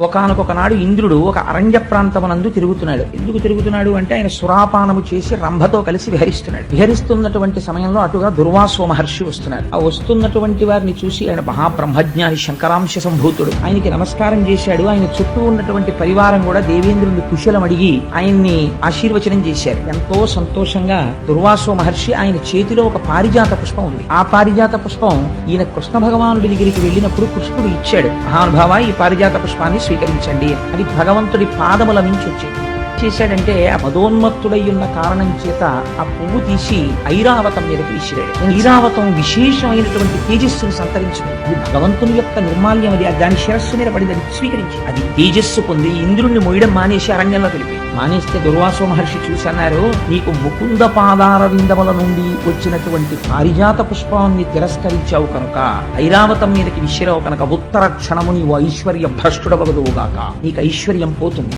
ఒకానొకనాడు ఇంద్రుడు ఒక అరణ్య ప్రాంతమునందు తిరుగుతున్నాడు. ఎందుకు తిరుగుతున్నాడు అంటే ఆయన సురాపానము చేసి రంభతో కలిసి విహరిస్తున్నాడు. విహరిస్తున్నటువంటి సమయంలో అటుగా దుర్వాసో మహర్షి వస్తున్నారు. ఆ వస్తున్నటువంటి వారిని చూసి ఆయన మహాబ్రహ్మజ్ఞాని శంకరాంశ సంభూతుడు. ఆయనకి నమస్కారం చేశాడు. ఆయన చుట్టూ ఉన్నటువంటి పరివారం కూడా దేవేంద్రుని కుశలం అడిగి ఆయన్ని ఆశీర్వచనం చేశారు. ఎంతో సంతోషంగా దుర్వాసో మహర్షి ఆయన చేతిలో ఒక పారిజాత పుష్పం ఉంది. ఆ పారిజాత పుష్పం ఈయన కృష్ణ భగవానుడి దగ్గరికి వెళ్ళినప్పుడు కృష్ణుడు ఇచ్చాడు. మహానుభావ ఈ పారిజాత పుష్పాన్ని స్వీకరించండి అది భగవంతుడి పాదముల నుంచి వచ్చేది. చేశాడంటే ఆ మదోన్మత్తుడై ఉన్న కారణం చేత ఆ పువ్వు తీసి ఐరావతం మీదకి విసిరాడు. ఐరావతం విశేషమైనటువంటి తేజస్సును సంతరించుకుంది. అది భగవంతుని యొక్క నిర్మాల్యం. అది దాని శిరస్సు మీద పడింది. అది స్వీకరించి అది తేజస్సు పొంది ఇంద్రుణ్ణి మోయడం మానేసి అరణ్యంలో తెలిపి మానేస్తే దుర్వాసో మహర్షి చూసి అన్నారు, నీకు ముకుంద పాదార విందముల నుండి వచ్చినటువంటి పారిజాత పుష్పాన్ని తిరస్కరించావు కనుక ఐరావతం మీదకి విసిరావు కనుక ఉత్తర క్షణము నీవు ఐశ్వర్య భ్రష్టుడవగదువుగాక. నీకు ఐశ్వర్యం పోతుంది.